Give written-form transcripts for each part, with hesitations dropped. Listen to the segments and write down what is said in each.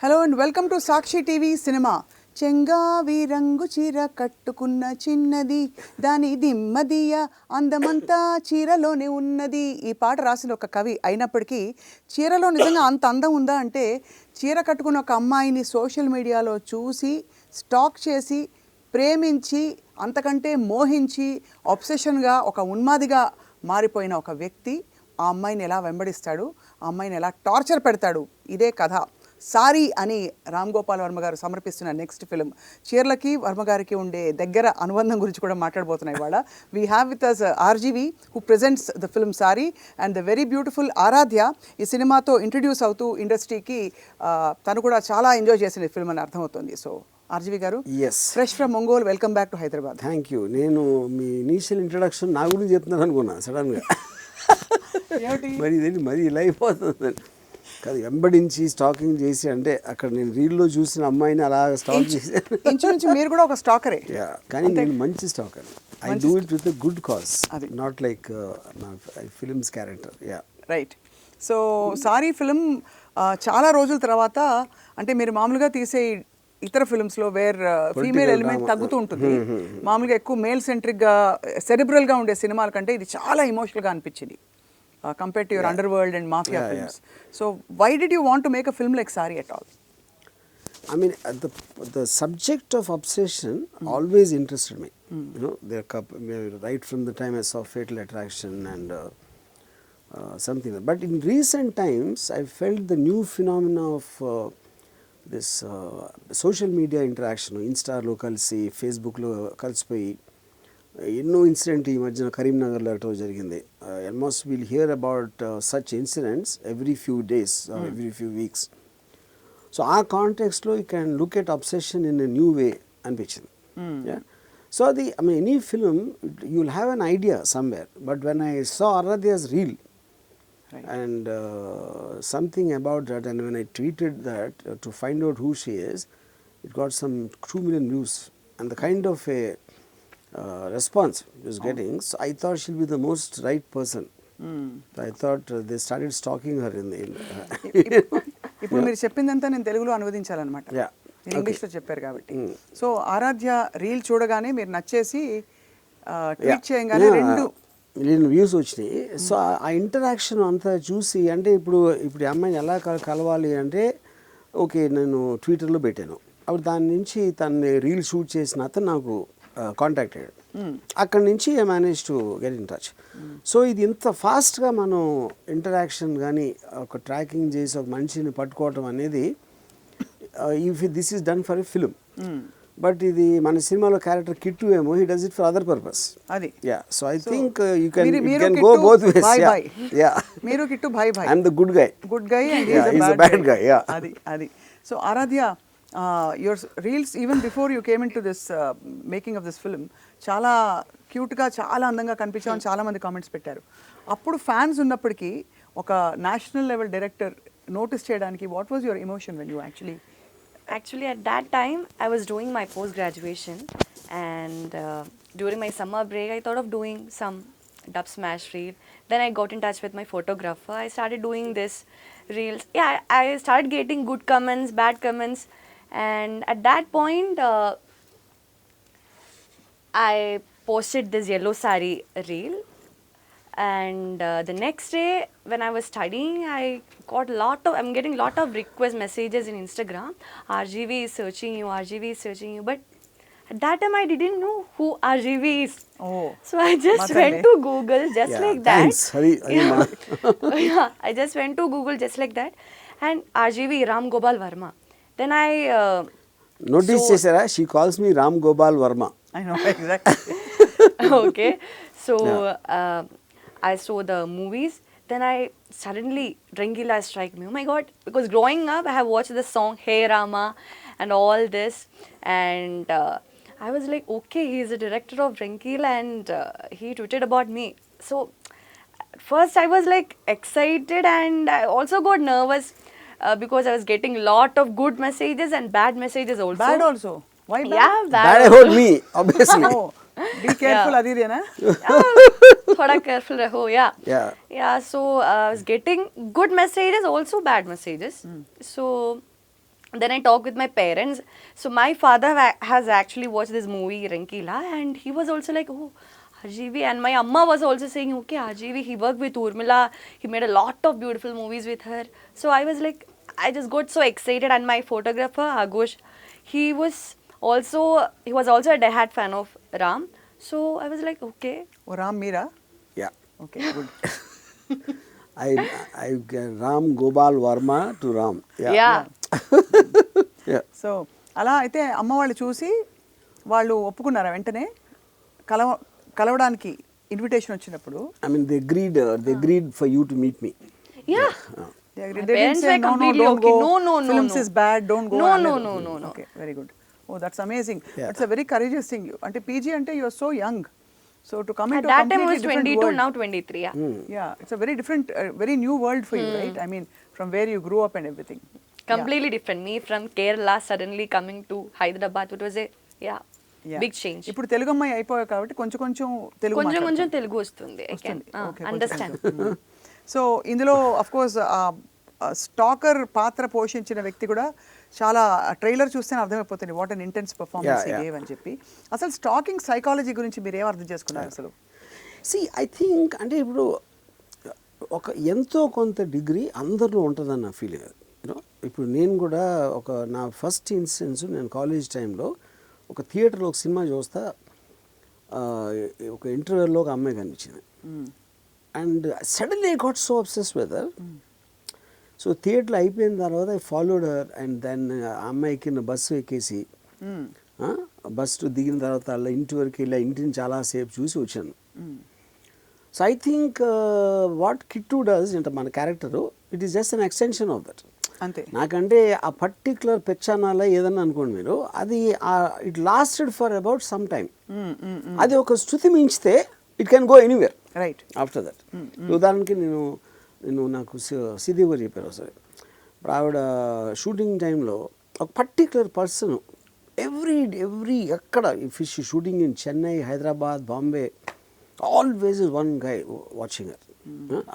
Hello and welcome to Sakshi TV Cinema. చెంగావి రంగు చీర కట్టుకున్న చిన్నది దాని దిమ్మదియ అందమంతా చీరలోనే ఉన్నది. ఈ పాట రాసిన ఒక కవి అయినప్పటికీ చీరలో నిజంగా అంత అందం ఉందా అంటే చీర కట్టుకున్న ఒక అమ్మాయిని సోషల్ మీడియాలో చూసి స్టాక్ చేసి ప్రేమించి అంతకంటే మోహించి అబ్సెషన్గా ఒక ఉన్మాదిగా మారిపోయిన ఒక వ్యక్తి ఆ అమ్మాయిని ఎలా వెంబడిస్తాడు, ఆ అమ్మాయిని ఎలా టార్చర్ పెడతాడు, ఇదే కథ. సారీ అని రామ్ గోపాల్ వర్మ గారు సమర్పిస్తున్న నెక్స్ట్ ఫిలిం. చీరలకి వర్మ గారికి ఉండే దగ్గర అనుబంధం గురించి కూడా మాట్లాడబోతున్నాయి ఇవాళ. We have with us RGV who presents the film Saree and the very beautiful Aaradhya. ఈ సినిమాతో ఇంట్రడ్యూస్ అవుతూ ఇండస్ట్రీకి తను కూడా చాలా ఎంజాయ్ చేసిన ఫిల్మ్ అని అర్థమవుతుంది. సో RGV గారు, fresh from Ongole, welcome back to Hyderabad. Thank you. నేను మీ ఇనీషియల్ ఇంట్రడక్షన్ నా గురించి చెప్తున్నాను అనుకున్నా సడన్గా. మరి ఇదేంటి మరి ఇలా అయిపోతుందని కాదు, వెంబడించి స్టాకింగ్ చేసి అంటే అక్కడ నేను రీల్లో చూసిన అమ్మాయిని అలా స్టాక్ చేసి ఇంచుమించు మీరు కూడా ఒక స్టాకరే. కానీ నేను మంచి స్టాకర్. I do it with good cause, not like films character. Right. So sorry film చాలా రోజుల తర్వాత, అంటే మీరు మామూలుగా తీసే ఇతర ఫిల్మ్స్లో వేర్ ఫీమేల్ ఎలిమెంట్ తగ్గుతూ ఉంటుంది, మామూలుగా ఎక్కువ మేల్ సెంట్రిక్గా సెరిబ్రల్గా ఉండే సినిమాల కంటే ఇది చాలా ఎమోషనల్గా అనిపించింది compared to your underworld and mafia films. So why did you want to make a film like Saaree at all? I mean, the subject of obsession always interested me. You know, right from the time I saw Fatal Attraction and something. But in recent times, I felt the new phenomena of this social media interaction. Insta-lo kalsi, Facebook-lo kalsipoyi ఎన్నో incident ఈ మధ్యన కరీంనగర్లో ఎటో జరిగింది. Almost will hear about such incidents every few days, every few weeks. So ఆ కాంటెక్స్లో you can look at obsession in a new way అనిపించింది. So అది I mean any film you will have an idea somewhere, but when I saw Aaradhya's reel and something about that, and when I tweeted that to find out who she is, it got some 2 million views and the kind of a response it was getting. So I thought she'll be the most right person. I thought they started stalking her in the ఇప్పుడు మీరు చెప్పిందంతా నేను తెలుగులో అనువదించాలన్నమాట. మీరు ఇంగ్లీష్లో చెప్పారు కాబట్టి. So ఆరాధ్య reel చూడగానే మీరు నచ్చేసి ట్వీట్ చేయగానే 2 million వ్యూస్ వచ్చినాయి. సో ఆ ఇంటరాక్షన్ అంతా చూసి, అంటే ఇప్పుడు అమ్మాయిని ఎలా కలవాలి అంటే, ఓకే నేను ట్విట్టర్లో పెట్టాను, అప్పుడు దాని నుంచి తను రీల్ షూట్ చేసిన అతను నాకు కాంటాక్ట్ అయ్యాడు. అక్కడి నుంచి I manage to get in touch. So ఇది ఇంత ఫాస్ట్గా మనం ఇంటరాక్షన్ కానీ ఒక ట్రాకింగ్ చేసి ఒక మనిషిని పట్టుకోవటం అనేది, if this is done for a film, but ఇది మన సినిమాలో క్యారెక్టర్ కిట్టు ఏమో he does it for other purpose. అది so I think you can go both ways. మీరు కిట్టు భాయ్ భాయ్, I am the good guy and he is a bad guy. అది so Aaradhya, your reels even before you came into this making of this film చాలా క్యూట్గా చాలా అందంగా కనిపించామని చాలామంది comments పెట్టారు. అప్పుడు ఫ్యాన్స్ ఉన్నప్పటికీ ఒక నేషనల్ లెవెల్ డైరెక్టర్ నోటీస్ చేయడానికి what was your emotion when you Actually, at that time, I was doing my post-graduation, and during my summer break, I thought of doing some dub smash reel. Then I got in touch with my photographer. I started doing this reels. Yeah, I started getting good comments, bad comments, and at that point, I posted this yellow saree reel. And the next day when I was studying, I'm getting lot of request messages in Instagram. RGV is searching you, RGV is searching you. But at that time I didn't know who RGV is. So I just went to Google just like that. I just went to Google just like that, and RGV Ram Gopal Verma. Then I notice chesara, she calls me Ram Gopal Verma. I know exactly. Okay, so I saw the movies. Then I suddenly Rangila strike me. Oh my God! Because growing up, I have watched the song Hey Rama and all this, and I was like, okay, he is a director of Rangila, and he tweeted about me. So first I was like excited, and I also got nervous because I was getting lot of good messages and bad messages also. Bad also? Why bad? Yeah, bad. I hold me obviously. Be careful, Adiriana. Thoda careful raho. Yeah. So I was getting good messages, also bad messages. So then I talked with my parents. So my father has actually watched this movie Rankila, and he was also like, oh, RGV. And my amma was also saying, okay, RGV, he worked with Urmila, he made a lot of beautiful movies with her. So I was like, I just got so excited. And my photographer Agosh, he was also a diehard fan of Ram. So I was like, okay. ఓ రామ్ మీరా? Yeah. Okay, good. I Ram Gopal Varma to Ram. Yeah. Yeah. So అలా అయితే అమ్మ వాళ్ళు చూసి వాళ్ళు ఒప్పుకున్నారా వెంటనే కలవడానికి ఇన్విటేషన్ వచ్చినప్పుడు? I mean, they agreed for you to meet me. Yeah. They My didn't parents say, were no, completely don't okay. go. No, Films no. is bad, don't go. No, అనలేదు. no. Okay, very good. Oh, that's amazing. Yeah. It's a very courageous thing. అంటే PG అంటే you are so young. So to come At into a that time I completely was different 22, world. now 23. Yeah. Yeah, it's a very different, very new world for you, right? I mean, from where you grew up and everything. Completely different. Me from Kerala suddenly coming to Hyderabad, it was a big change. ఇప్పుడు తెలుగు అమ్మాయి అయిపోయావు కాబట్టి కొంచెం కొంచెం తెలుగు కొంచెం తెలుగు వస్తుంది. I can understand. So ఇందులో of course స్టాకర్ పాత్ర పోషించిన వ్యక్తి కూడా చాలా ట్రైలర్ చూస్తేనే అర్థమైపోతుంది what an intense performance Yeah. Gave అని చెప్పి. అసలు స్టాకింగ్ సైకాలజీ గురించి మీరు ఏం అర్థం చేసుకున్నారు అసలు? I think అంటే ఇప్పుడు ఒక ఎంతో కొంత డిగ్రీ అందరిలో ఉంటుందని నా ఫీలింగ్. ఇప్పుడు నేను కూడా నా ఫస్ట్ ఇన్సిడెన్స్ నేను కాలేజ్ టైంలో ఒక థియేటర్లో ఒక సినిమా చూస్తా, ఒక ఇంటర్వ్యూలో ఒక అమ్మాయి కనిపించింది. And suddenly I got so obsessed with her. సో థియేటర్లో అయిపోయిన తర్వాత I followed her and then ఆ అమ్మాయికి బస్సు ఎక్కేసి బస్సు దిగిన తర్వాత అలా ఇంటి వరకు వెళ్ళి ఇంటిని చాలాసేపు చూసి వచ్చాను. So I think what Kittu does అంటే మన character it is just an extension of that. అంతే. నాకంటే ఆ పర్టిక్యులర్ పెచ్చానాల ఏదన్నా అనుకోండి మీరు, అది it lasted for about some time. అది ఒక శృతి మించితే it can go anywhere right after that. ఉదాహరణకి నేను నాకు సిద్ధి గారు చెప్పారు ఒకసారి. ఇప్పుడు ఆవిడ షూటింగ్ టైంలో ఒక పర్టిక్యులర్ పర్సన్ ఎవ్రీ ఎక్కడ if shooting in Chennai, Hyderabad, Bombay, always is one guy watching her.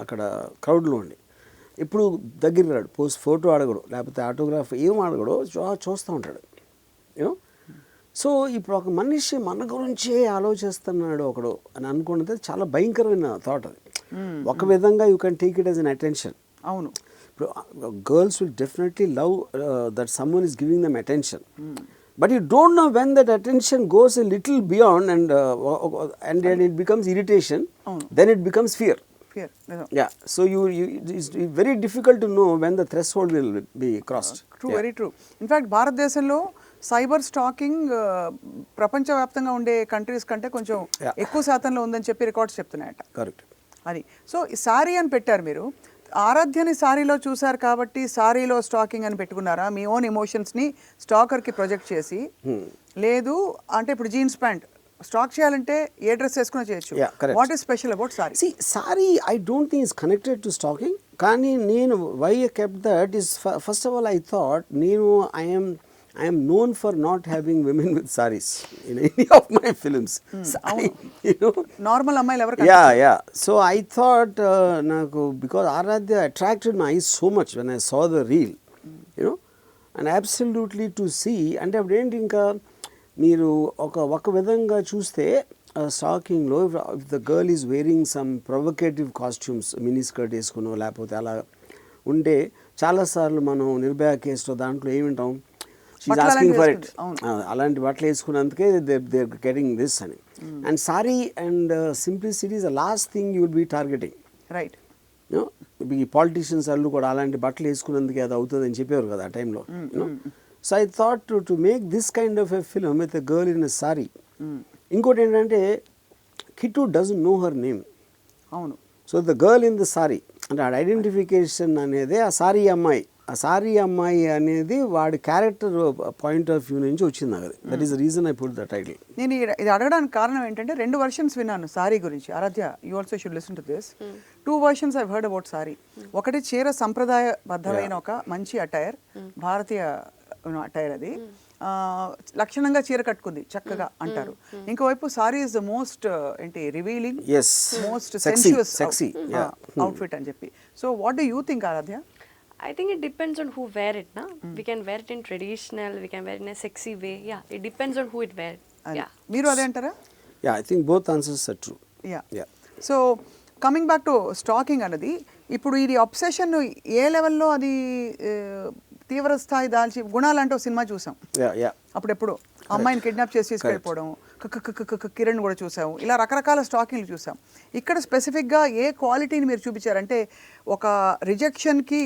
అక్కడ క్రౌడ్లో ఉండి ఇప్పుడు దగ్గరికి రాడు, ఫోటో అడగడు, లేకపోతే ఆటోగ్రాఫ్ ఏం అడగడో చూస్తూ ఉంటాడు. యూనో. సో ఇప్పుడు ఒక మనిషి మన గురించే ఆలోచిస్తున్నాడు ఒకడు అని అనుకున్నది చాలా భయంకరమైన థాట్ అది. ఒక విధంగా you can take it as an attention. అవును. ఇప్పుడు girls will definitely love that someone is giving them attention. But you don't know when that attention goes a little beyond and then it becomes irritation, then it becomes fear. Yeah, so it's very difficult to know when the threshold will be crossed. True, very true. In fact, భారతదేశంలో cyber stacking ప్రపంచవ్యాప్తంగా ఉండే countries కంటే కొంచెం ఎక్కువ శాతంలో ఉందని చెప్పి records చెప్తున్నాయట. Correct. అది. సో ఈ సారీ అని పెట్టారు మీరు. ఆరాధ్యని సారీలో చూసారు కాబట్టి సారీలో స్టాకింగ్ అని పెట్టుకున్నారా? మీ ఓన్ ఎమోషన్స్ని స్టాకర్కి ప్రొజెక్ట్ చేసి, లేదు అంటే ఇప్పుడు జీన్స్ ప్యాంట్ స్టాక్ చేయాలంటే ఏ డ్రెస్ వేసుకున్నా చేయొచ్చు. What is special about sorry? See, sorry I don't think is connected to stalking. కానీ నేను why I kept that is first of all I thought I am known for not having women with sarees in any of my films. You know, normal అమ్మాయిలు ఎవరు? Yeah. So I thought నాకు because Aaradhya attracted my eyes so much when I saw the reel, you know, and absolutely to see. అంటే అప్పుడు ఏంటి ఇంకా మీరు ఒక విధంగా చూస్తే స్టాకింగ్లో if the girl is wearing some provocative costumes, mini skirt వేసుకునో లేకపోతే అలా ఉంటే చాలాసార్లు మనం నిర్భయ కేసులో దాంట్లో ఏమింటాం, షీఈ్ ఆస్కింగ్ ఫర్ ఇట్. అలాంటి బట్టలు వేసుకున్నందుకే దే ఆర్ గెటింగ్ దిస్ అని. And Saree and simplicity is the last thing you will be targeting. Right. ఈ పాలిటీషియన్స్ వాళ్ళు కూడా అలాంటి బట్టలు వేసుకున్నందుకే అది అవుతుంది అని చెప్పేవారు కదా ఆ టైంలో. So I thought to make this kind of a film with a girl in a sari. ఇంకోటి ఏంటంటే Kittu doesn't know her name. అవును. So the girl in the sari అంటే ఆ ఐడెంటిఫికేషన్ అనేది ఆ సారీ అమ్మాయి అనేది వాడి క్యారెక్టర్ పాయింట్ ఆఫ్ వ్యూ నుంచి వచ్చింది నాకు. That is the reason I put the title. నేను ఇది అడగడానికి కారణం ఏంటంటే 2 వర్షన్స్ విన్నాను సారీ గురించి. Aaradhya, you also should listen to this. 2 versions I've heard about Saree. ఒకటి చీర సంప్రదాయబద్ధమైన ఒక మంచి అటైర్, భారతీయ అటైర్, అది లక్షణంగా చీర కట్టుకుంది చక్కగా అంటారు. ఇంకోవైపు సారీ ఇస్ ద మోస్ట్ ఏంటి రివీలింగ్, మోస్ట్ సెన్షుయస్ అవుట్ఫిట్ అని చెప్పి. So what do you think Aradhya? I think it depends on who wear it, na? We can wear it in traditional, we can wear it in a sexy way. Yeah, it depends on who it wear. Yeah. మీరు అదే అంటారా? Yeah, I think both answers are true. Yeah Yeah. So coming back to stalking అన్నది, ఇప్పుడు ఇది obsession ఏ లెవెల్లో అది తీవ్ర స్థాయి దాల్చి గుణాలంటే ఒక సినిమా చూసాం Yeah, yeah. అప్పుడెప్పుడు అమ్మాయిని కిడ్నాప్ చేసి తీసుకెళ్ళిపోవడం, కిరణ్ కూడా చూసాం, ఇలా రకరకాల స్టాకింగ్లు చూసాం. ఇక్కడ స్పెసిఫిక్గా ఏ క్వాలిటీని మీరు చూపించారంటే ఒక రిజెక్షన్కి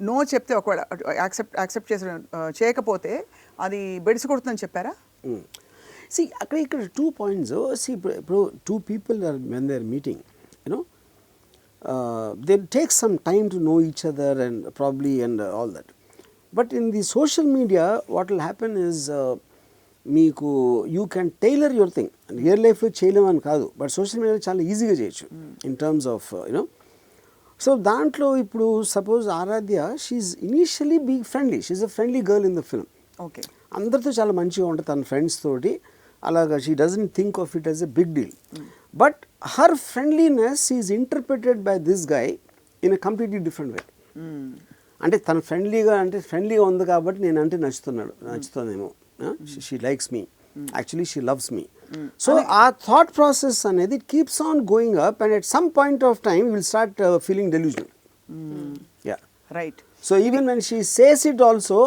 నో చెప్తే ఒకవేళ యాక్సెప్ట్ చేయకపోతే అది బెడిసి కొడుతుందని చెప్పారా? See, ఇక్కడ 2 points. See, bro, 2 people are when they are meeting, you know, they take some time to know each other and probably and all that. But in the social media, what will happen is, మీకు you can tailor your thing. Real లైఫ్లో చేయలేమని కాదు, but social మీడియాలో చాలా ఈజీగా చేయొచ్చు in terms of you know. So దాంట్లో ఇప్పుడు suppose Aradhya, she initially be friendly, she a friendly girl in the film. Okay, అందరితో చాలా మంచిగా ఉంటుంది తన ఫ్రెండ్స్ తోటి, అలాగా she doesn't think of it as a big deal. But her friendliness is interpreted by this guy in a completely different వే. అంటే తను ఫ్రెండ్లీగా ఉంది కాబట్టి నేను అంటే నచ్చుతుందేమో, she likes me, actually she loves me. So ఆ థాట్ ప్రాసెస్ అనేది it keeps on going up and at some point of time will start feeling delusional. Yeah, right. So even when she says it also,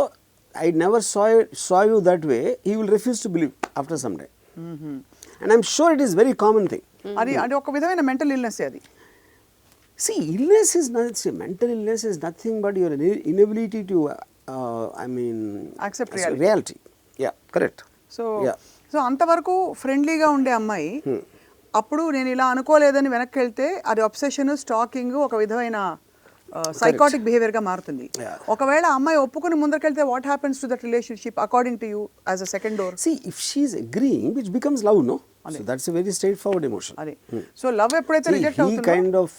I never saw you that way, he will refuse to believe after some time. And I'm sure it is very common thing. అది ఒక విధమైన mental illness అది. See, illness is not, see, mental illness is nothing but your inability to Accept reality. Yeah, correct. So అంతవరకు ఫ్రెండ్లీగా ఉండే అమ్మాయి అప్పుడు నేను ఇలా అనుకోలేదని వెనక్కి వెళ్తే అది అబ్సెషన్, స్టాకింగ్, ఒక విధమైన సైకాటిక్ బిహేవియర్గా మారుతుంది. ఒకవేళ అమ్మాయి ఒప్పుకుని ముందరికెళ్తే what happens to that relationship according to you as a second door? See, if she is agreeing, which becomes love, no? So that's a very straightforward emotion. అదే. సో లవ్ ఎప్పుడైతే reject He అవుతుందో, kind of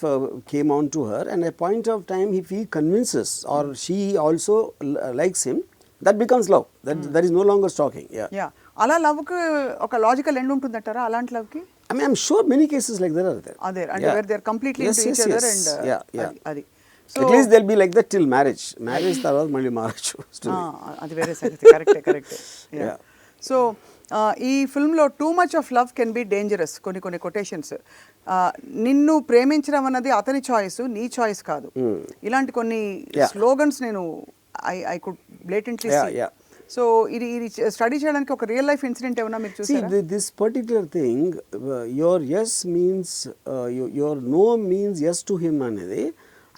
came on to her, and at a point of time, if he convinces or she also likes him, that becomes love. That is no longer stalking. Yeah, అలా లవ్కి ఒక logical end ఉంటుందంటారా అలాంటి లవ్కి? I mean, I'm sure many cases like that are there. అదే, అంటే where they are completely into each other and అది. At least they'll be like that till marriage. Marriage తర్వాత మళ్ళీ మారచ్చు. అది వేరే సంగతి. కరెక్టే. సో ఈ ఫిల్మ్లో too much of love can be dangerous. కొన్ని కొటేషన్స్, నిన్ను ప్రేమించడం అన్నది అతని చాయిస్, నీ చాయిస్ కాదు, ఇలాంటి కొన్ని స్లోగన్స్ నేను I could blatantly see. So ఇది స్టడీ చేయడానికి ఒక రియల్ లైఫ్ ఇన్సిడెంట్ ఏమన్నా మీరు చూసారా? See, this particular thing, your yes means your no means yes to him అనేది,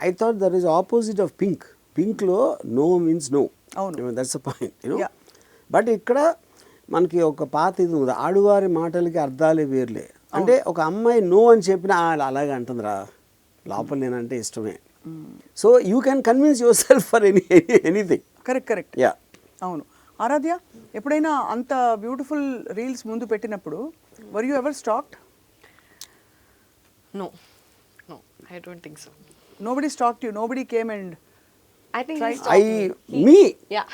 I thought there is opposite of pink. Pink లో no means no. అవును, that's the point, you know. But ఇక్కడ మనకి ఒక పాత ఇది ఉంది, ఆడువారి మాటలకి అర్థాలే వేర్లే. అంటే ఒక అమ్మాయి నో అని చెప్పినా అలాగే అంటుందిరా, లోపల నేనంటే ఇష్టమే. So you can convince your self for anything. Correct. Yeah, అవును. ఆరాధ్య, ఎప్పుడైనా అంత బ్యూటిఫుల్ రీల్స్ ముందు పెట్టినప్పుడు were you ever stacked? No, I don't think so. Nobody stalked you, nobody came and I think Try- he stalked me. me? Yeah.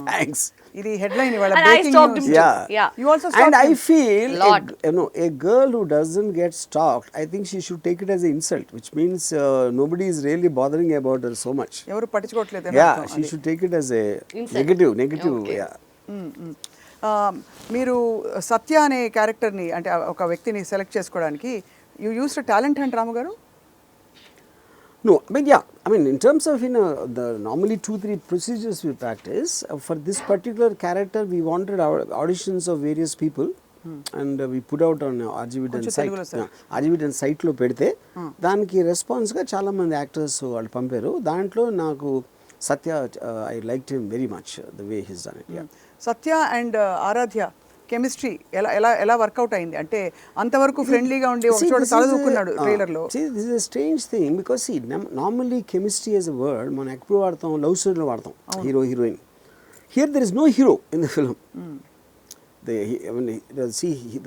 Thanks. ఇది headline ఇవాళ And I breaking stalked him news. too. Yeah. Yeah. You also stalked And I him. feel Lot. a girl who doesn't get stalked, I think she should take it as an insult, which means nobody is really bothering about her so much. ఎవరు పట్టించుకోవట్లేదు. Yeah, she should take it as a Insult. negative. Okay. Yeah. మీరు సత్య అనే క్యారెక్టర్ని, అంటే ఒక వ్యక్తిని select చేసుకోవడానికి you used talent hunt, రాము గారు? No, but yeah, I mean, in terms of the normally 2-3 procedures we practice, for this particular character, we wanted our auditions of various people, and we put out on RGV site. RGV site లో పెడితే దానికి రెస్పాన్స్గా చాలా మంది actors వాళ్ళు పంపారు. దాంట్లో నాకు సత్య, I liked him very much, the way he's done it. Yeah. Satya and Aradhya chemistry ఎలా వర్కౌట్ అయింది? అంటే అంతవరకు ఫ్రెండ్లీగా ఉండి ఒక చోట తలదూకున్నాడు ట్రైలర్లో. This is a strange thing because see, normally chemistry as a word మనం ఎప్పుడు వాడతాం, లవ్ స్టోరీలో వాడతాం, hero heroine. Here there is no hero in the film.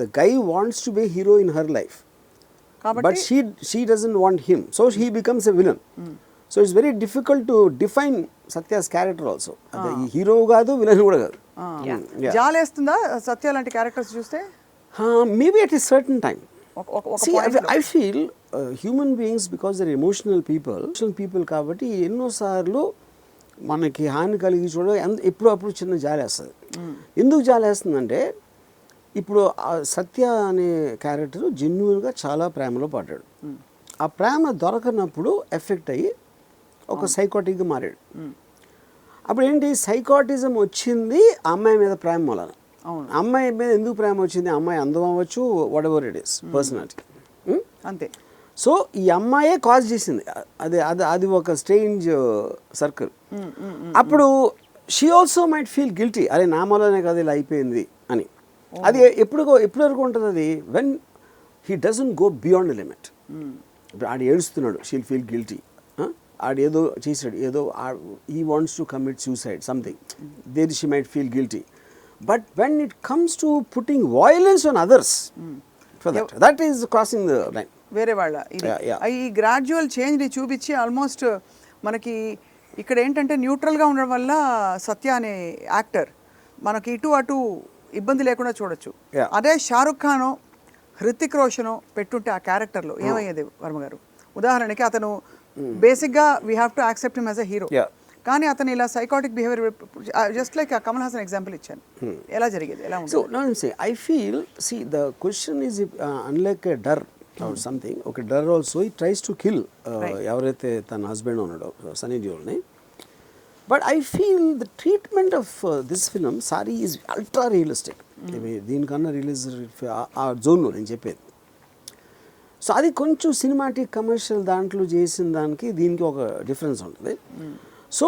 The guy wants to be a hero in her life, but she doesn't want him, so he becomes a villain. So it's very difficult to define Satya's character also. The hero కాదు, villain కూడా కాదు. జాలేస్తుందా సత్య లాంటి characters చూస్తే? Maybe at a certain time. See, I feel human beings because they're emotional people కాబట్టి ఎన్నోసార్లు మనకి హాని కలిగి ఎప్పుడప్పుడు చిన్న జాలేస్తుంది. ఎందుకు జాలేస్తుందంటే ఇప్పుడు సత్య అనే క్యారెక్టర్ జెన్యున్గా చాలా ప్రేమలో పడ్డాడు. ఆ ప్రేమ దొరకనప్పుడు ఎఫెక్ట్ అయ్యి ఒక సైకోటిక్గా మారాడు. అప్పుడు ఏంటి, సైకోటిజం వచ్చింది అమ్మాయి మీద ప్రేమ వలన. అమ్మాయి మీద ఎందుకు ప్రేమ వచ్చింది, అమ్మాయి అందం అవ్వచ్చు, what ever it is, personality అంతే. సో ఈ అమ్మాయే కాజ్ చేసింది అది ఒక స్ట్రేంజ్ సర్కిల్. అప్పుడు she also might feel guilty, అరే నా మూలనే కదా ఇలా అయిపోయింది అని. అది ఎప్పుడు వరకు ఉంటుంది అది, when he doesn't go beyond the limit. ఇప్పుడు ఆడు ఏడుస్తున్నాడు, షీల్ ఫీల్ గిల్టీ. ఆడు ఏదో చేసాడు, ఏదో he wants to commit suicide something, there she might feel guilty. But when it comes to putting violence on others, for that is crossing the line. వేరే వాళ్ళ ఈ గ్రాడ్యువల్ చేంజ్ని చూపించి ఆల్మోస్ట్ మనకి ఇక్కడ ఏంటంటే న్యూట్రల్గా ఉండడం వల్ల సత్య అనే యాక్టర్ మనకి ఇటు అటు ఇబ్బంది లేకుండా చూడొచ్చు. అదే షారుఖ్ ఖానో హృతిక్ రోషనో పెట్టుంటే ఆ క్యారెక్టర్లో ఏమయ్యేది వర్మ గారు? ఉదాహరణకి అతను బేసిక్గా we have to accept him as a hero, కానీ అతను ఇలా psychotic behaviour, just like Kamal Haasan example ఇచ్చాను. ఎలా జరిగేది, ఎలా ఉంటుంది? So no say I feel see the question is unlike a Darr or something. ఒక Darr also he tries to kill ఎవరైతే తన హస్బెండ్ ఉన్నాడో సన్నీ డియోల్ని. But I feel the treatment of this film Saree is ultra realistic. దీనికన్నా రిలీజ్ ఆ జోన్లో నేను చెప్పేది. సో అది కొంచెం సినిమాటిక్ కమర్షియల్ దాంట్లో చేసిన దానికి దీనికి ఒక డిఫరెన్స్ ఉంటుంది. సో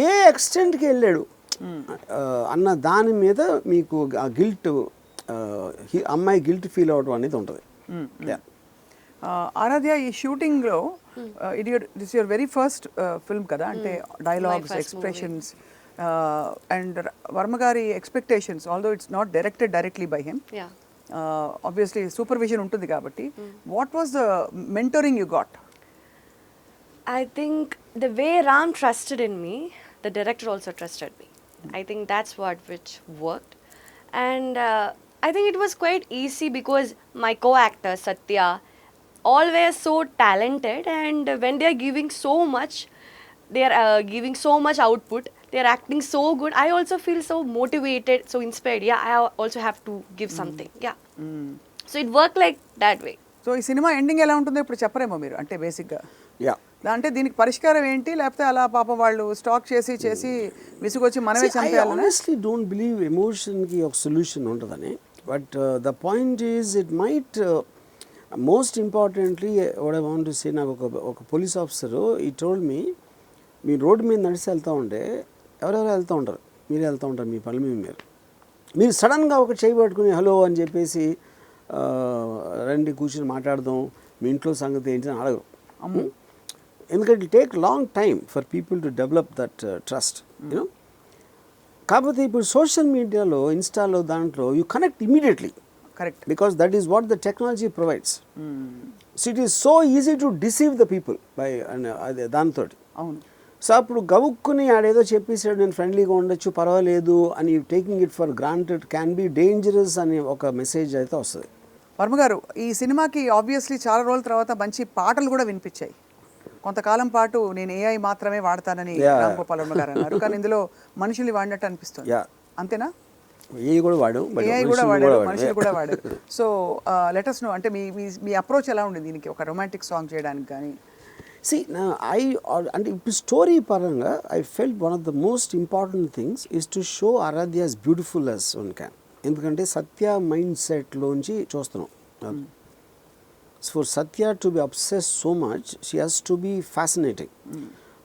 ఏ ఎక్స్టెంట్కి వెళ్ళాడు అన్న దాని మీద మీకు ఆ గిల్ట్, అమ్మాయి గిల్ట్ ఫీల్ అవడం అనేది ఉంటుంది. ఆరాధ్య, ఈ షూటింగ్లో this your very first film కదా, అంటే డైలాగ్స్, ఎక్స్ప్రెషన్స్ అండ్ వర్మ గారి expectations, although it's not directed directly by him, obviously supervision ఉంటుంది కాబట్టి, what was the mentoring you got? I think the way Ram trusted in me, the director also trusted me. I think that's what which worked. And I think it was quite easy because my co-actor Satya, all were so talented, and when they are giving so much, they are giving so much output, they are acting so good, I also feel so motivated, so inspired. Yeah, I also have to give something. Yeah. So it worked like that way. So ఈ cinema ending ఎలా ఉంటుందో ఇప్పుడు చెప్పరేమో మీరు, అంటే బేసిక్గా అంటే దీనికి పరిష్కారం ఏంటి, లేకపోతే అలా పాపం వాళ్ళు స్టాక్ చేసి విసుగొచ్చి మనమే చంపేయాలి? ఆనెస్ట్లీ డోంట్ బిలీవ్ ఎమోషన్కి ఒక సొల్యూషన్ ఉంటుందని. But the point is it might most importantly what I want to say, నాకు ఒక పోలీస్ ఆఫీసరు ఈ టోల్డ్ మీ, మీ రోడ్డు మీద నడిచి వెళ్తూ ఉంటే ఎవరెవరు వెళ్తూ ఉంటారు, మీరే వెళ్తూ ఉంటారు మీ పనుల మీద, మీరు సడన్గా ఒక చేయి పట్టుకుని హలో అని చెప్పేసి రండి కూర్చొని మాట్లాడదాం, మీ ఇంట్లో సంగతి ఏంటి అని అడగరు. ఎందుకంటే it take long time for people to develop that trust, you know. కాకపోతే ఇప్పుడు సోషల్ మీడియాలో, ఇన్స్టాలో, దాంట్లో you connect immediately, correct, because that is what the technology provides. So it is so easy to deceive the people by అదే దాంతో. అవును. So అప్పుడు గవుక్కుని ఆడేదో చెప్పేసాడు, నేను ఫ్రెండ్లీగా ఉండొచ్చు పర్వాలేదు అని, taking it for granted can be dangerous అని ఒక మెసేజ్ అయితే వస్తుంది. వర్మ గారు, ఈ సినిమాకి ఆబ్వియస్లీ చాలా రోజుల తర్వాత మంచి పాటలు కూడా వినిపించాయి. కొంతకాలం పాటు నేను ఏఐ మాత్రమే వాడతానని రామ్ గోపాల్ వర్మ గారు అన్నారు, కానీ ఇందులో మనుషుల్ని వాడినట్టు అనిపిస్తుంది, అంతేనా? ఏఐ కూడా వాడారు, మనుషులు కూడా వాడారు. సో లెట్ us know, అంటే మీ అప్రోచ్ ఎలా ఉండింది దీనికి, ఒక రొమాంటిక్ సాంగ్ చేయడానికి కానీ? అంటే ఇప్పుడు స్టోరీ పరంగా I felt one of the most important things is to show Aradhya as beautiful as one can. ఎందుకంటే సత్య మైండ్ సెట్లోంచి చూస్తున్నాం. For Satya to be obsessed so much, she has to be fascinating.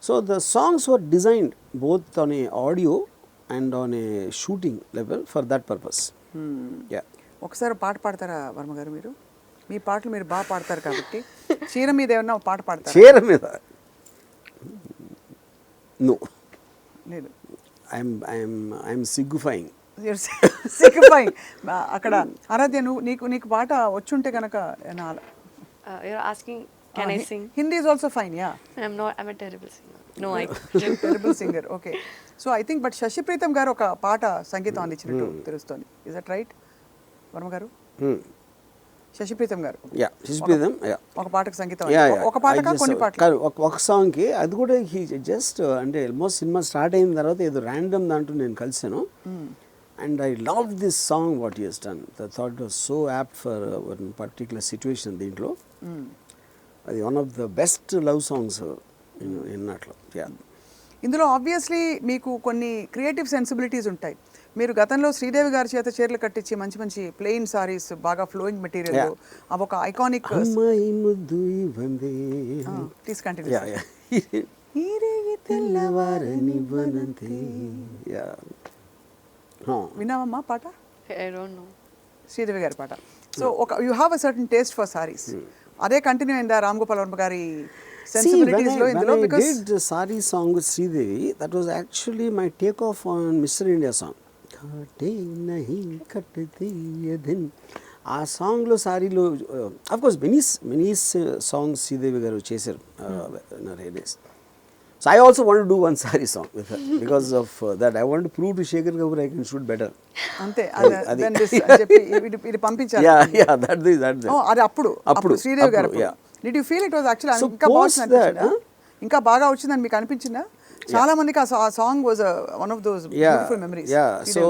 So the songs were designed both on a audio and on a shooting level for that purpose. ఒకసారి పాట పాడతారా వర్మ గారు? మీరు మీ పాటలు మీరు బాగా పాడతారు కాబట్టి చీర మీద ఏమన్నా పాట పాడతారా? చీర మీద నో లేదు, ఐఎమ్ సిగ్గుఫైయింగ్. సిగ్గుఫైయింగ్. అక్కడ ఆరాధ్య, నీకు పాట వచ్చుంటే కనుక You're asking, can I sing? Hindi is also fine, yeah. I'm a terrible singer. No, terrible singer. Okay. So I think, but Shashi Preetham garu oka paata సంగీతం అందించినట్టు తెలుస్తోంది. Is that right, వర్మ గారు? శశిప్రీతం గారు yeah Sashi Preetham yeah ఒక పాటకు సంగీతం yeah ఒక పాటగా కొన్ని పాటలు ఒక సాంగ్కి అది కూడా హీ జస్ట్ అంటే ఆల్మోస్ట్ సినిమా స్టార్ట్ అయిన తర్వాత ఏదో ర్యాండమ్ దాంట్లో నేను కలిసాను and I love this song what he has done the thought was so apt for one particular situation దీంట్లో అది one of the best love songs ఇన్నట్లు యా ఇందులో ఆబ్వియస్లీ మీకు కొన్ని క్రియేటివ్ సెన్సిబిలిటీస్ ఉంటాయి. మీరు గతంలో శ్రీదేవి గారి చేత చీరలు కట్టించి మంచి మంచి ప్లెయిన్ సారీస్ బాగా ఫ్లోయింగ్ మెటీరియల్ అవి ఒక ఐకానిక్ విన్నావమ్మా పాట? I don't know. శ్రీదేవి గారి పాట. సో ఒక you have a certain taste for saris. అదే కంటిన్యూ అయిందా రామ్ గోపాల్ వర్మ గారి sensibilities lo indulo? Because I did the Saaree song with Sridevi, that was actually my takeoff on Mr. India song. Kate nahi katti ye din. ఆ సాంగ్లో సారీలో of course many songs Sridevi గారు చేశారు in her days. So I also want do one sari song with her because of that I want prove to Shekhar Kapoor I can shoot better. అంతే ఇది పంపించాలి. అది అప్పుడు శ్రీదేవి గారు. Did you feel it was actually ఇంకా బాగా వచ్చిందని మీకు అనిపించిందా? చాలా మందికి ఆ song was one of those beautiful memories. So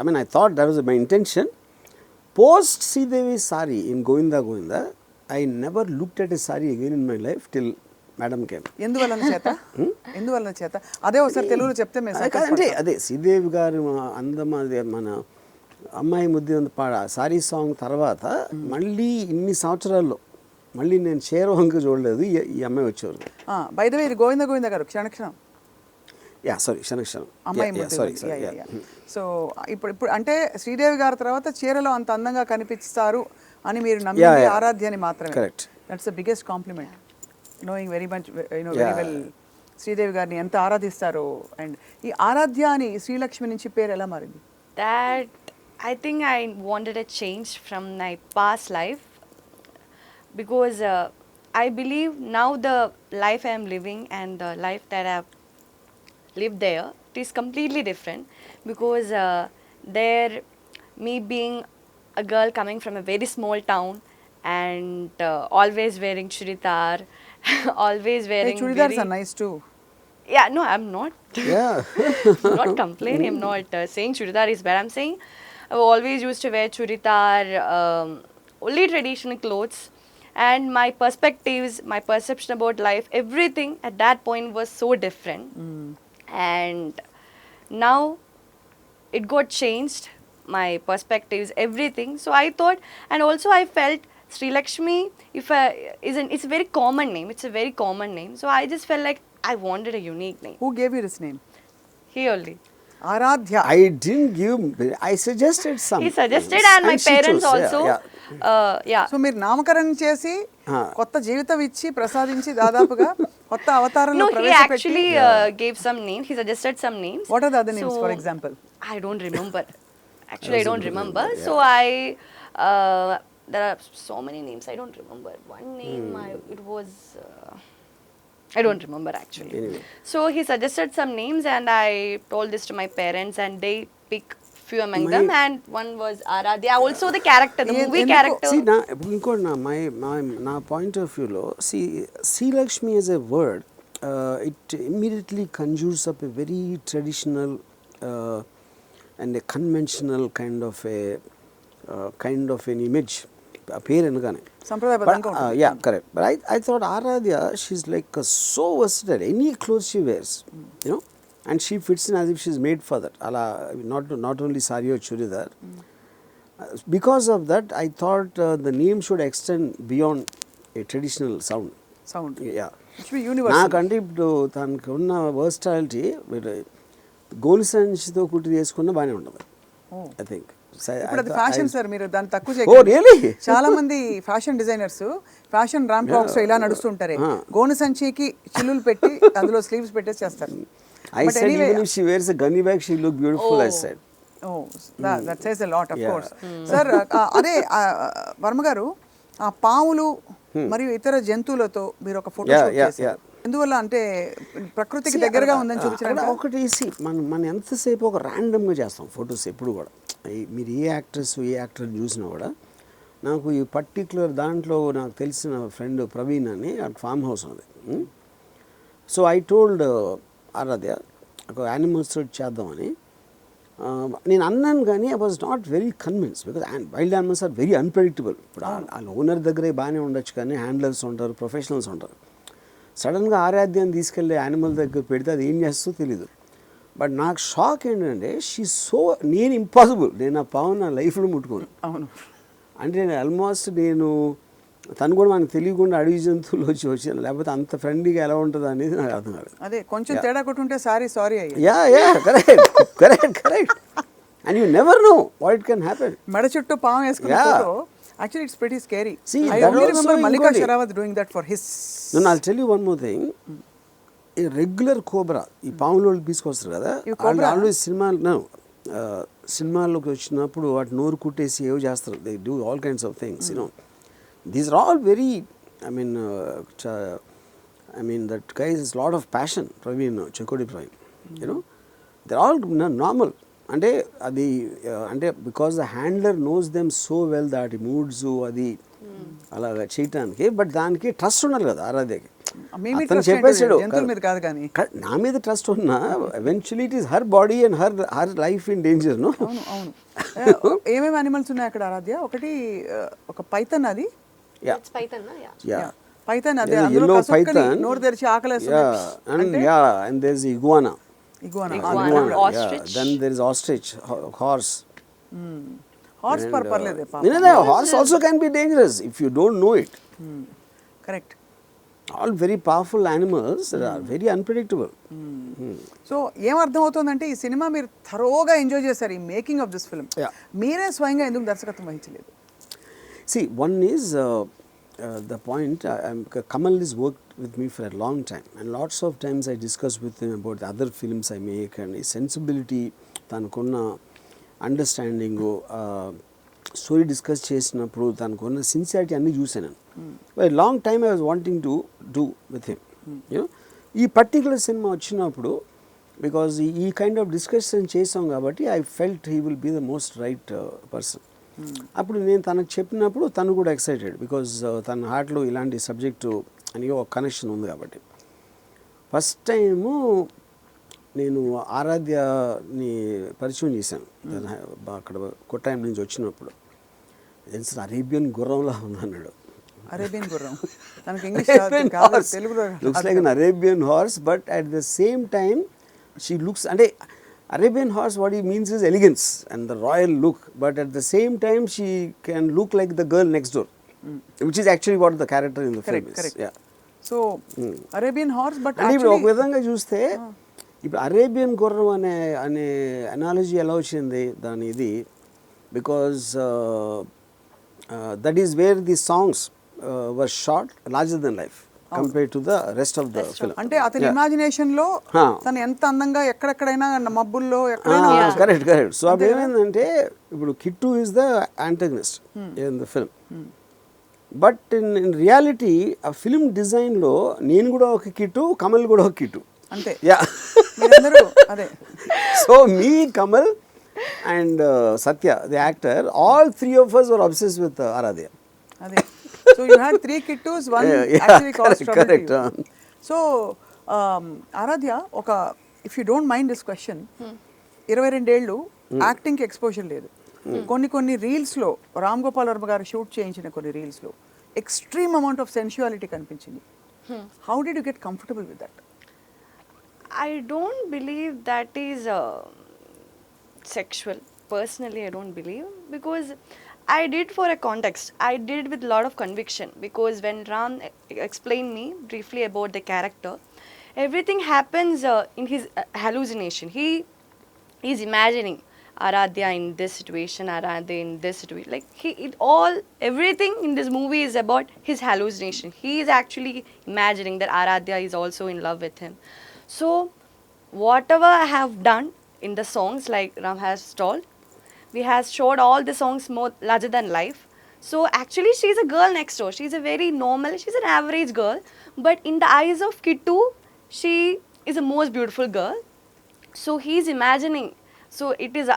I mean I thought that was my intention. Post Sridevi sorry in Govinda Govinda I never looked at a sorry again in my life till madam came. ఎందువలన చేత అదే ఒకసారి తెలుగులో చెప్తే అంటే అదే శ్రీదేవి గారు అందం అదే మన అమ్మాయి ముద్దు పాడ సారీ సాంగ్ తర్వాత మళ్ళీ ఇన్ని సంవత్సరాల్లో మళ్ళీ నేను షేర్వంక చూడలేదు, ఈ అమ్మాయి వచ్చేవారు. బై ద వే ఇది గోవింద గోవింద గారు క్షణక్షణం. యా సారీ క్షణక్షణం అమ్మాయి. సో ఇప్పుడు అంటే శ్రీదేవి గారి తర్వాత చీరలో అంత అందంగా కనిపిస్తారు అని మీరు నమ్మింది ఆరాధ్యని మాత్రమే. Correct. That's the biggest compliment, knowing very much very well Sridevi గారిని ఎంత ఆరాధిస్తారో. అండ్ ఈ ఆరాధ్య అని శ్రీలక్ష్మి నుంచి పేరు ఎలా మారింది? That I think I wanted a change from my past life. Because I believe now the life I am living and the life that I have lived there, it is completely different. Because there, me being a girl coming from a very small town and always wearing churidar, always wearing churidars are nice too. Yeah, no, I'm not. Yeah. Not complaining. I'm not saying churidar is bad. I'm saying I've always used to wear churidar, only traditional clothes. And my perspectives, my perception about life, everything at that point was so different. And now it got changed, my perspectives, everything. So I thought, and also I felt Sri Lakshmi, it's a very common name. It's a very common name. So I just felt like I wanted a unique name. Who gave you this name? He only. Aaradhya. I didn't give, I suggested some. He suggested and my parents also. Yeah. So మీరు నామకరణం చేసి కొత్త జీవితం ఇచ్చి ప్రసాదించి దాదాపుగా కొత్త అవతారంలో ప్రవేశపెట్టి. He actually gave some names. He suggested some names. What are the other names, for example? I don't remember. Actually, I don't remember. So there are so many names. I don't remember. One name, it was. I don't remember actually. Anyway. So he suggested some names and I told this to my parents and they picked few among them and one was Aaradhya. Also the character, the movie character. See, my point of view lo, see, Sri Lakshmi as a word, it immediately conjures up a very traditional and a conventional kind of an image. A పేరు ఎందుకని yeah correct. But I thought Aaradhya she's like so versatile. Any clothes she wears you know and she fits in as if she's made for that. అలా not only sari or churidar. Because of that I thought the name should extend beyond a traditional sound. Yeah నాకంటే ఇప్పుడు తనకు ఉన్న versatility goal సంచితో కుట్టి చేసుకున్న బాగానే ఉంటుంది I think. Fashion sir, మీరు దాన్ని తక్కువ చేయకండి. చాలా మంది fashion designers fashion ramp walks ఇలా నడుస్తుంటారు. గోను సంచికి చిల్లులు పెట్టి అందులో స్లీవ్స్ పెట్టేసి చేస్తారు. I said even if she wears a gunny bag, she look beautiful. I said. Oh, that says a lot, of course. Sir, అదే వర్మ గారు, ఆ పాములు మరియు ఇతర జంతువులతో మీరు ఒక ఫోటో షూట్ చేశారు. ఎందువల్ల అంటే ప్రకృతికి దగ్గరగా ఉందని చూపించడానికి. ఒకటి మనం ఎంతసేపు ఒక ర్యాండమ్గా చేస్తాం ఫొటోస్ ఎప్పుడు కూడా. మీరు ఏ యాక్టర్ని చూసినా కూడా నాకు ఈ పర్టిక్యులర్ దాంట్లో నాకు తెలిసిన ఫ్రెండ్ ప్రవీణ్ అని ఫామ్ హౌస్ ఉంది. సో ఐ టోల్డ్ ఆరాధ్య ఒక యానిమల్స్ చేద్దామని. నేను అన్నాను కానీ I was not very convince because wild animals are very unpredictable. ఇప్పుడు వాళ్ళ ఓనర్ దగ్గరే బాగానే ఉండొచ్చు కానీ హ్యాండ్లర్స్ ఉంటారు, ప్రొఫెషనల్స్ ఉంటారు. సడన్గా ఆరాధ్యాన్ని తీసుకెళ్ళి యానిమల్ దగ్గర పెడితే అది ఏం చేస్తుందో తెలీదు. బట్ నాకు షాక్ ఏంటంటే నేను ఇంపాసిబుల్, నేను ఆ పావు నా లైఫ్లో ముట్టుకోను. అవును. అంటే నేను ఆల్మోస్ట్ తను కూడా మనకు తెలియకుండా అడవి జంతువులు వచ్చాను, లేకపోతే అంత ఫ్రెండ్లీగా ఎలా ఉంటుంది అనేది నాకు అర్థం కాదు. అదే కొంచెం తేడా కొట్టుంటే సారీ అయ్యి. Yeah correct and you never know what it can happen. మెడ చుట్టూ పాము వేసుకున్న photo actually it's pretty scary. See, I that only also remember Malika including- Sherawat doing that for his. No, I'll tell you one more thing. ఈ regular cobra, ఈ పాములు తీసుకొస్తారు కదా, వాళ్ళు ఆల్వేస్ సినిమాల్లోకి వచ్చినప్పుడు వాటి నోరు కుట్టేసి ఏవో చేస్తారు. They do all kinds of things, these are all very I mean that guys is lot of passion. Praveen, చెకోడి Praveen, they are all normal. అంటే అది అంటే because the handler knows them so well that moods అది అలాగా చేయటానికి. But దానికి trust ఉండాలి కదా ఆరాధ్యకి. అతను చెప్పేసాడు నా మీద ట్రస్ట్ ఉన్నా eventually it is her body and her life in danger. అవును. ఏమేమి అనిమల్స్ ఉన్నాయి అక్కడ ఆరాధ్య? ఒకటి ఒక పైథన్, అది పైథన్, అదే yellow python, నోరు తెరిచి and there is iguana. Ostrich. Then there is ostrich, horse. Horse పర్లేదే. Horse also can be dangerous if you don't know it. Correct. All very powerful animals that are very unpredictable. So ఏం అర్థమవుతుందంటే ఈ cinema మీరు థరోగా enjoy చేశారు, ఈ making of this film. మీరే స్వయంగా ఎందుకు దర్శకత్వం వహించలేదు? See, one is the point. Kamal has worked with me for a long time, and lots of times I discuss with him about the other films I make and his sensibility, తనకున్న understanding, story discuss చేసినప్పుడు తనకున్న sincerity అన్నీ చూసాను. Long time I was wanting to do with him. ఈ particular cinema వచ్చినప్పుడు because ఈ kind of discussion చేసాం కాబట్టి I felt he will be the most right person. అప్పుడు నేను తనకు చెప్పినప్పుడు తను కూడా ఎక్సైటెడ్ బికాజ్ తన హార్ట్లో ఇలాంటి సబ్జెక్టు అని ఒక కనెక్షన్ ఉంది కాబట్టి. ఫస్ట్ టైము నేను ఆరాధ్యని పరిచయం చేశాను అక్కడ కొట్టాయం నుంచి వచ్చినప్పుడు. అరేబియన్ గుర్రంలా ఉంది అన్నాడు. అరేబియన్ గుర్రం looks like an Arabian horse, but at the same time she looks, అంటే Arabian horse, what he means is elegance and the royal look, but at the same time she can look like the girl next door, which is actually what the character in the film is. Correct. Yeah. So Arabian horse, but actually ఇప్పుడు ఒక విధంగా చూస్తే ఇప్పుడు Arabian గుర్రం అనే analogy ఎలా వచ్చింది దాని ఇది, because that is where the songs were short larger than life compare to the rest of the film. అంటే అతని ఇమాజినేషన్ లో తను ఎంత అందంగా ఎక్కడెక్కడైనా మబ్బుల్లో ఎక్కడైనా. కరెక్ట్. సో అప్పుడు ఏమైందంటే ఇప్పుడు Kittu is the antagonist in the film, but in reality ఆ ఫిల్మ్ డిజైన్ లో నేను కూడా ఒక కిట్టు, కమల్ కూడా ఒక కిట్టు. అంతే. అదే. So me Kamal and Satya the actor, all three of us were obsessed with Aaradhya. అదే. So you had 3 kittus, one actually caused trouble to you. So Aaradhya, if you don't mind this question, 22 ఏళ్ళు యాక్టింగ్కి exposure లేదు. కొన్ని రీల్స్లో రామ్ గోపాల్ వర్మ గారు shoot చేయించిన కొన్ని రీల్స్లో extreme amount of sensuality కనిపించింది. How did you get comfortable with that? I don't believe that is sexual. Personally, I don't believe, because I did for a context. I did with a lot of conviction, because when Ram explained me briefly about the character, everything happens in his hallucination. He is imagining Aaradhya in this situation, Aaradhya in this situation. Like everything in this movie is about his hallucination. He is actually imagining that Aaradhya is also in love with him. So whatever I have done in the songs, like Ram has told, we has showed all the songs more larger than life. So actually she's a girl next door. She's a very normal, she's an average girl. But in the eyes of Kittu, she is the most beautiful girl. So he's imagining. So it is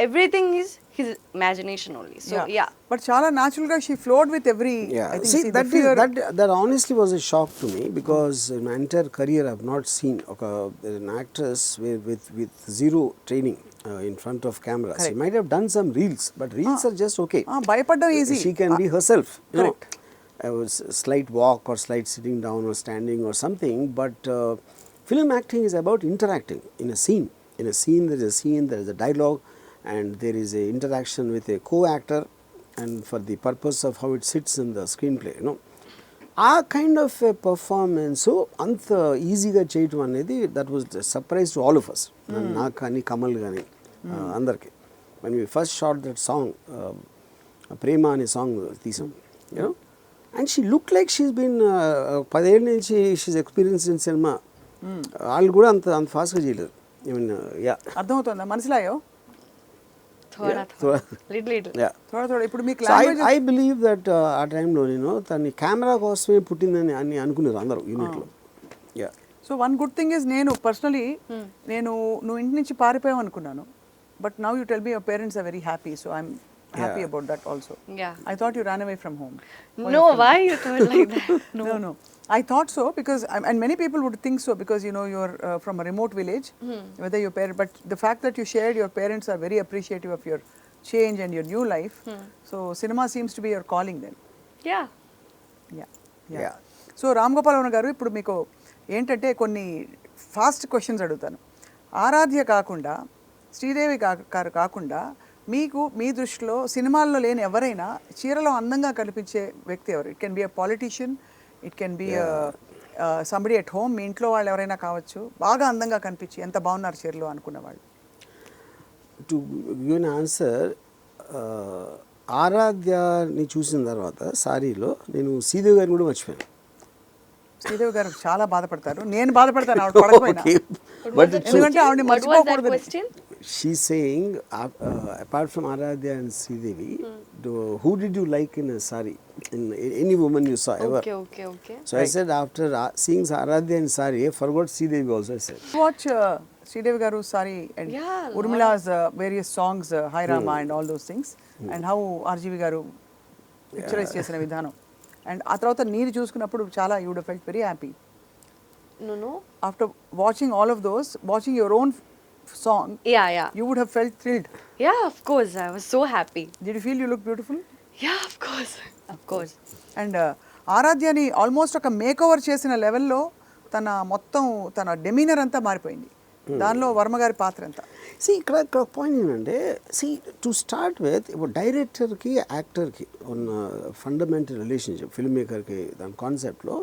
everything is his imagination only. So yeah. But చాలా natural గా she flowed with every Yeah, I think see, the fear. that honestly was a shock to me, because in my entire career I've not seen an actress with zero training in front of camera. She might have done some reels, but reels are just okay. భయపడడం easy. She can be herself. Correct. A slight walk or slight sitting down or standing or something, but film acting is about interacting in a scene. In a scene, there is a scene, there is a dialogue, and there is a interaction with a co-actor, and for the purpose of how it sits in the screenplay, ఆ kind of performance అంత ఈజీగా చేయటం అనేది that was surprise to all of us, నాకు కానీ కమల్ కానీ అందరికి. when we first shot that song, ప్రేమ అనే సాంగ్ తీసాం, and she look like she's been 10 ఏళ్ళ నుంచి షీస్ ఎక్స్పీరియన్స్ ఇన్ సినిమా. వాళ్ళు కూడా అంత ఫాస్ట్గా చేయలేరు. ఐ మీన్ యా, అర్థమవుతుందా? మనసులాయో little. ఇప్పుడు మీకు ఐ బిలీవ్ దట్ ఆ టైంలో నేను తన కెమెరా కోసమే పుట్టిందని అని అనుకున్నారు అందరూ యూనిట్లో. Yeah, so one good thing is, నేను పర్సనలీ నువ్వు ఇంటి నుంచి పారిపోయావు అనుకున్నాను, but now you tell me your parents are very happy, so I'm happy about that also. Yeah. I thought you ran away from home. No, why you told like that? No. I thought so because and many people would think so because you're from a remote village, whether your parent, but the fact that you shared, your parents are very appreciative of your change and your new life. So cinema seems to be your calling then. Yeah. yeah. So Ram Gopal Varma గారు, ఇప్పుడు మీకు ఏంటంటే కొన్ని fast questions అడుగుతాను. ఆరాధ్య కాకుండా, శ్రీదేవి గారు కాకుండా, మీకు మీ దృష్టిలో సినిమాల్లో లేని ఎవరైనా చీరలో అందంగా కనిపించే వ్యక్తి ఎవరు? It can be a politician, it can be somebody at home, మీ ఇంట్లో వాళ్ళు ఎవరైనా కావచ్చు, బాగా అందంగా కనిపించి ఎంత బాగున్నారు చీరలో అనుకున్న వాళ్ళు. టు గివ్ ఎన్ ఆన్సర్, ఆరాధ్యని చూసిన తర్వాత సారీలో నేను శ్రీదేవి గారిని కూడా మర్చిపోయాను. శ్రీదేవి గారు చాలా బాధపడతారు, నేను బాధపడతాను ఆవిడ పడకపోయినా. ఎందుకంటే ఆవిడని మర్చిపోకూడదు. She's saying, apart from Aaradhya and Sridevi, who did you like in a saree? In any woman you saw ever? Okay. So I said, after seeing Aaradhya and Saree, I forgot Sridevi also, I said. Watch Sridevi garu saree and Urmila's various songs, Hai Rama and all those things, and how RGV garu picturize chesina vidhanam. And ఆ తర్వాత నీరు చూసుకున్నప్పుడు చాలా you would have felt very happy. No. After watching all of those, watching your own song, Yeah. you would have felt thrilled. Yeah, of course. I was so happy. Did you feel you look beautiful? Yeah, of course. And ఆరాధ్యని almost ఒక makeover చేసిన లెవెల్లో తన డెమీనర్ అంతా మారిపోయింది. దానిలో వర్మ గారి పాత్ర ఎంత? ఇక్కడ పాయింట్ ఏంటంటే, టు స్టార్ట్ విత్, ఇప్పుడు డైరెక్టర్కి యాక్టర్కి ఉన్న ఫండమెంటల్ రిలేషన్షిప్, ఫిల్మ్ మేకర్కి దాని కాన్సెప్ట్లో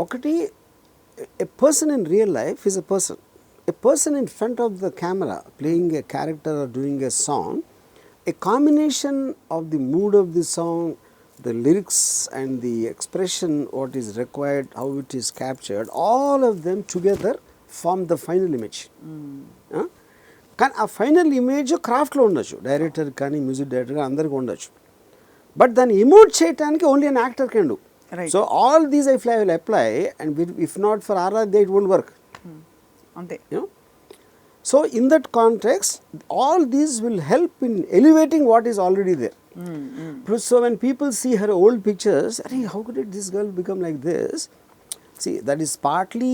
ఒకటి, a person in real life is a person. A person in front of the camera playing a character or doing a song, a combination of the mood of the song, the lyrics and the expression, what is required, how it is captured, all of them together form the final image. కానీ ఆ final image క్రాఫ్ట్లో ఉండొచ్చు, director కానీ music director కానీ అందరికీ ఉండొచ్చు, but దాన్ని emote చేయడానికి only an actor can do. So all these I will apply, and if not for Aradhya it won't work. అంతే. So in that context, all these will help in elevating what is already there. So when people see her old pictures, how could this girl become like this? See, that is partly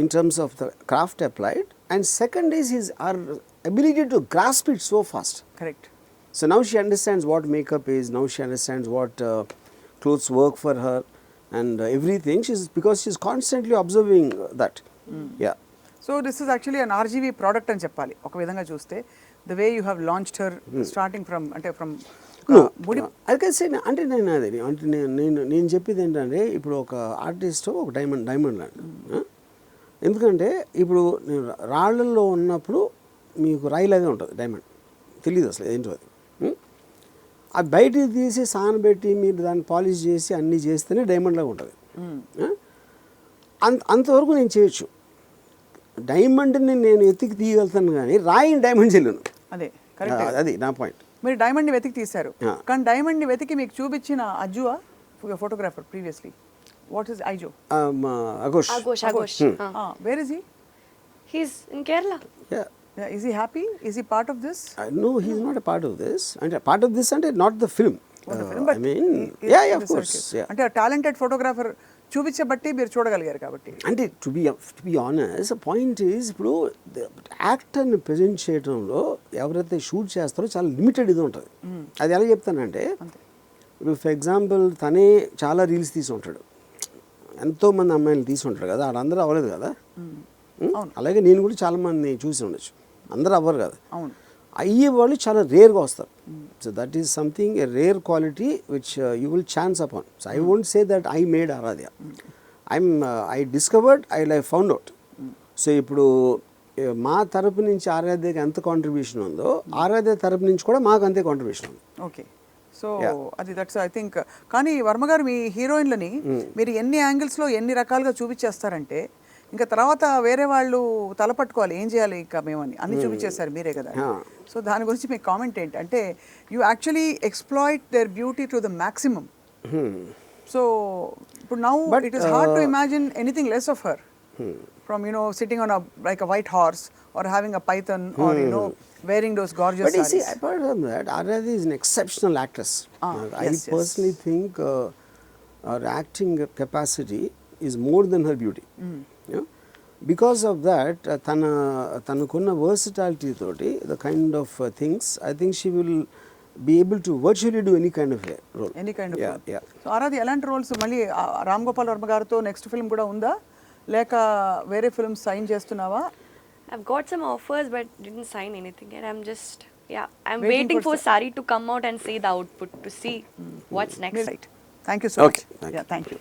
in terms of the craft applied, and second is her ability to grasp it so fast. Correct. So now she understands what makeup is, now she understands what clothes work for her and everything. Because she's constantly observing that. Yeah. So this is actually an RGV product అని చెప్పాలి ఒక విధంగా చూస్తే. The way you have launched her starting from అంటే నేను చెప్పేది ఏంటంటే, ఇప్పుడు ఒక ఆర్టిస్ట్ ఒక డైమండ్ లాంటి. ఎందుకంటే ఇప్పుడు నేను రాళ్ళల్లో ఉన్నప్పుడు మీకు రాయిలాగే ఉంటుంది డైమండ్, తెలియదు అసలు ఏంటో అది. అది బయటికి తీసి సానబెట్టి మీరు దాన్ని పాలిష్ చేసి అన్నీ చేస్తేనే డైమండ్ లాగా ఉంటుంది. అంతవరకు నేను చేయొచ్చు. డైమండ్ని నేను వెతికి తీయగలుగుతాను, కానీ రాయిని డైమండ్ చేయలేను. అదే కరెక్ట్, అది నా పాయింట్. మీరు డైమండ్ని వెతికి తీశారు, కానీ డైమండ్ని వెతికి మీకు చూపించిన అజ్జువా ఫోటోగ్రాఫర్ ప్రీవియస్లీ, వాట్ ఇస్ ఐజో? Agosh. Agosh. Where is he? He's in Kerala. Is he happy? Is he part of this? No, he's not a part of this. And a part of this and not the film. But I mean, he- yeah, in of the course. circuit. Yeah. అంటే talented photographer చూపించబట్టి మీరు చూడగలిగారు కాబట్టి. అంటే to be honest point is ఇప్పుడు యాక్టర్ని present చేయడంలో ఎవరైతే shoot చేస్తారో చాలా limited ఇది ఉంటుంది. అది ఎలా చెప్తానంటే ఇప్పుడు ఫర్ ఎగ్జాంపుల్ తనే చాలా రీల్స్ తీసి ఉంటాడు, ఎంతోమంది అమ్మాయిలు తీసి ఉంటాడు కదా, వాళ్ళందరూ అవ్వలేదు కదా. అలాగే నేను కూడా చాలామంది చూసి ఉండొచ్చు, అందరూ అవ్వరు కదా. అవును, అయ్యే వాళ్ళు చాలా రేర్గా వస్తారు. So that is something a rare quality which you will chance upon. So I won't say that I made Aaradhya, I discovered, I found out. So ఇప్పుడు మా తరపు నుంచి ఆరాధ్యకి ఎంత కాంట్రిబ్యూషన్ ఉందో ఆరాధ్య తరపు నుంచి కూడా మాకు అంతే కాంట్రిబ్యూషన్ ఉంది. ఓకే. సో అది దట్స్ ఐ థింక్. కానీ వర్మ గారు మీ హీరోయిన్లని మీరు ఎన్ని యాంగిల్స్లో ఎన్ని రకాలుగా చూపించేస్తారంటే ఇంకా తర్వాత వేరే వాళ్ళు తలపట్టుకోవాలి ఏం చేయాలి ఇంకా మేమని అన్ని చూపించేస్తారు మీరే కదా. సో దాని గురించి మీ కామెంట్ ఏంటి అంటే you actually exploit their beauty to the maximum. So ఇప్పుడు now it is hard to imagine anything less of her from sitting on like a white horse or having a python or wearing those gorgeous But you see, sarees. apart from that, Aaradhya is an exceptional actress. I yes, personally think her acting capacity is more than her beauty. You know? Because of that, tanakunna versatility toti, the kind of things, I think she will be able to virtually do any kind of a role. Any kind of yeah, role. Yeah. So Aaradhya elanti roles మళ్ళీ రామ్ గోపాల్ వర్మ గారితో next film కూడా ఉందా లేక వేరే films sign చేస్తున్నావా? I've got some offers but didn't sign anything yet. I'm Waiting waiting for for Saaree to come out and see the output to see what's next. Right. Thank you so much. Okay, thank Yeah, thank you.